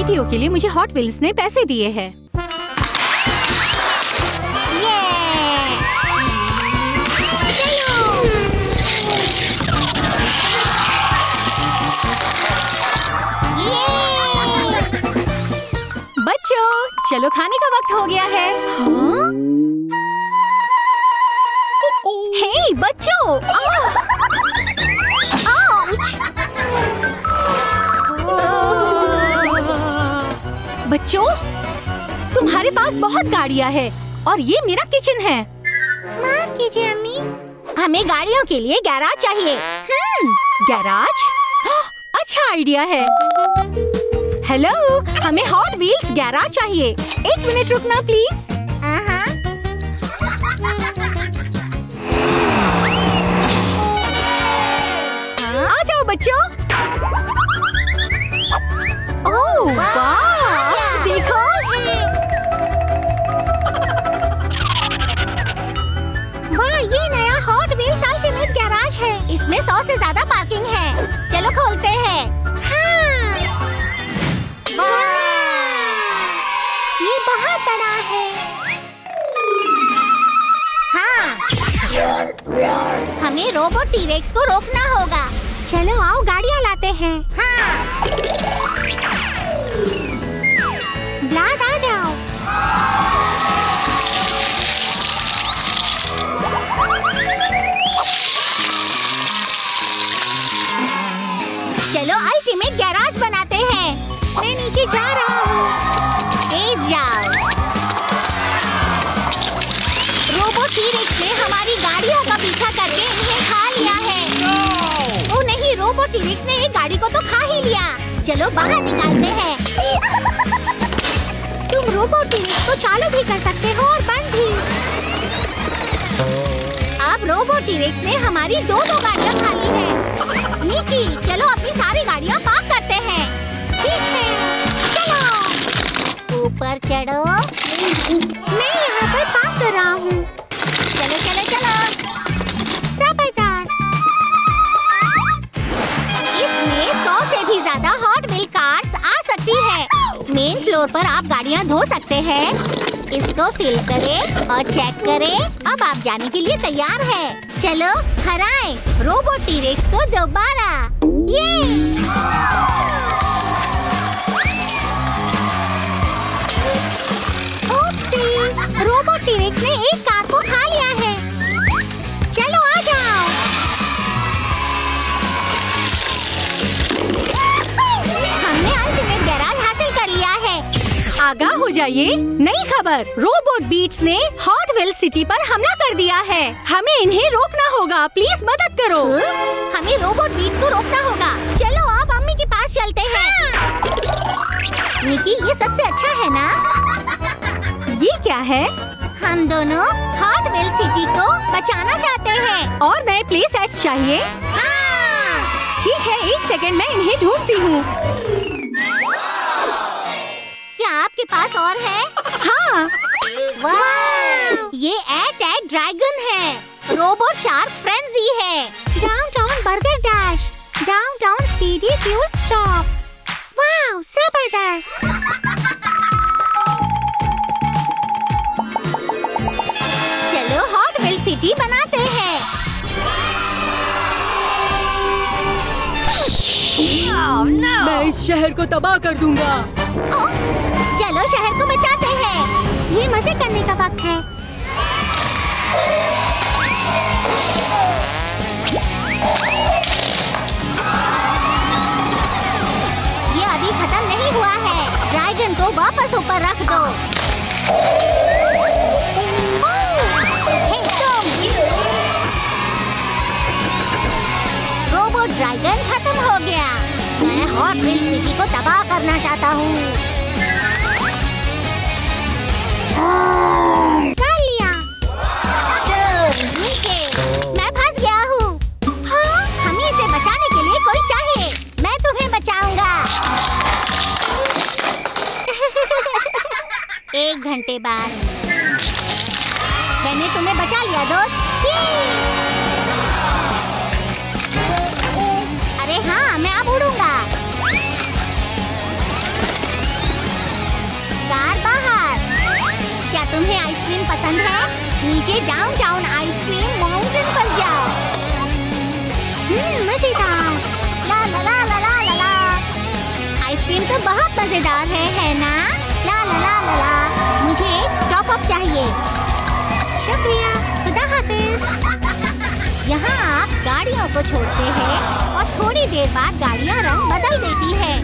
GTO के लिए मुझे हॉट व्हील्स ने पैसे दिए हैं। बच्चों, चलो खाने का वक्त हो गया है। हाँ? हे बच्चों! आउच! बच्चों, तुम्हारे पास बहुत गाड़ियाँ हैं और ये मेरा किचन है। माफ कीजिए अम्मी, हमें गाड़ियों के लिए गैराज चाहिए। गैराज? अच्छा आइडिया है। हेलो, हमें हॉट व्हील्स गैराज चाहिए। 1 मिनट रुकना प्लीज। आ जाओ बच्चों। ओह वाह, देखो। वाह, ये नया हॉट व्हील्स अल्टीमेट गैराज है। इसमें 100 से ज्यादा पार्किंग है। चलो खोलते हैं। ये बहुत बड़ा है। हाँ, हमें रोबोट टी-रेक्स को रोकना होगा। चलो आओ गाड़ियाँ लाते हैं। हाँ, ब्लाड आ जाओ। चलो अल्टीमेट गैराज बनाते हैं। मैं नीचे जा रहा हूँ। तेज जाओ। रोबोट टी-रेक्स ने हमारी गाड़ियों का पीछा करके इन्हें खा लिया है। ओ नहीं, रोबोट टी-रेक्स ने एक गाड़ी को तो खा ही लिया। चलो बाहर निकालते हैं। तुम रोबोट टी-रेक्स को चालू भी कर सकते हो और बंद भी। अब रोबोट टी-रेक्स ने हमारी 2 गाड़ियाँ खा ली है। निकी, चलो अपनी सारी गाड़ियाँ पार्क करते हैं। ठीक है, चलो ऊपर चढ़ो। मैं यहाँ पर पार्क कर रहा हूँ। चलो चलो चलो। जबरदस्त। इसमें 100 से भी ज्यादा हॉट व्हील कार्स आ सकती है। मेन फ्लोर पर आप गाड़ियाँ धो सकते हैं। इसको फिल करें और चेक करें। अब आप जाने के लिए तैयार है। चलो हराएं रोबोट टी-रेक्स को दोबारा। ये रोबोट टी-रेक्स ने एक कार को खा लिया है। चलो आ जाओ। हमने अल्टीमेट गैराज हासिल कर लिया है। आगाह हो जाइए, नई खबर। रोबोट बीट्स ने हॉट व्हील सिटी पर हमला कर दिया है। हमें इन्हें रोकना होगा। प्लीज मदद करो। हमें रोबोट बीट्स को रोकना होगा। चलो अब अम्मी के पास चलते हैं। निकी, ये सबसे अच्छा है ना? ये क्या है? हम दोनों हॉट व्हील सिटी को बचाना चाहते हैं। और नए प्ले सेट्स चाहिए? हाँ। ठीक है, 1 सेकंड में इन्हें ढूंढती हूँ। क्या आपके पास और है? हाँ। वाह, ये एट ड्रैगन है। रोबोट शार्क फ्रेंजी है। Downtown burger dash, downtown speedy fuel stop. वाह, जबरदस्त। चलो हॉट व्हील सिटी बनाते हैं। मैं इस शहर को तबाह कर दूंगा। चलो शहर को बचाते हैं। ये मजे करने का वक्त है। ये अभी खत्म नहीं हुआ है। ड्रैगन को वापस ऊपर रख दो। रोबोट ड्रैगन खत्म हो गया। मैं हॉट व्हील सिटी को तबाह करना चाहता हूँ। कर लिया। नीचे मैं फंस गया हूँ। हाँ, हमें इसे बचाने के लिए कोई चाहिए। मैं तुम्हें बचाऊंगा। 1 घंटे बाद मैंने तुम्हें बचा लिया दोस्त। अरे हाँ, मैं अब उड़ूंगा। पसंद है? नीचे डाउनटाउन आइसक्रीम माउंटेन पर जाओ। मजेदार। ला ला ला ला ला ला ला। आइसक्रीम तो बहुत मजेदार है ना? ला ला ला ला ला। मुझे टॉप अप चाहिए। शुक्रिया, खुदा हाफिज। यहाँ आप गाड़ियों को छोड़ते हैं और थोड़ी देर बाद गाड़ियाँ रंग बदल देती है।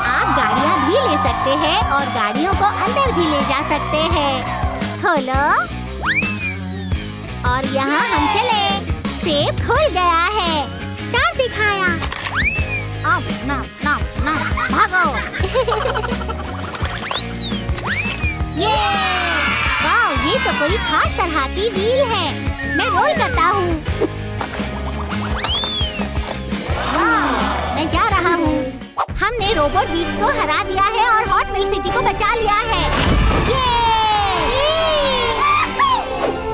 आप गाड़ियाँ भी ले सकते हैं और गाड़ियों को अंदर भी ले जा सकते हैं। खोलो और यहाँ हम चले। सेफ खुल गया है। कार दिखाया। अब ना ना ना भागो। ये वाह, ये तो कोई खास तरह की व्हील है। मैं रोल करता हूँ। वाह, मैं जा रहा हूँ। हमने रोबोट व्हील्स को हरा दिया है और हॉट व्हील सिटी को बचा लिया है।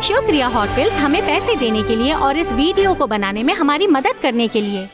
शुक्रिया हॉट व्हील्स हमें पैसे देने के लिए और इस वीडियो को बनाने में हमारी मदद करने के लिए।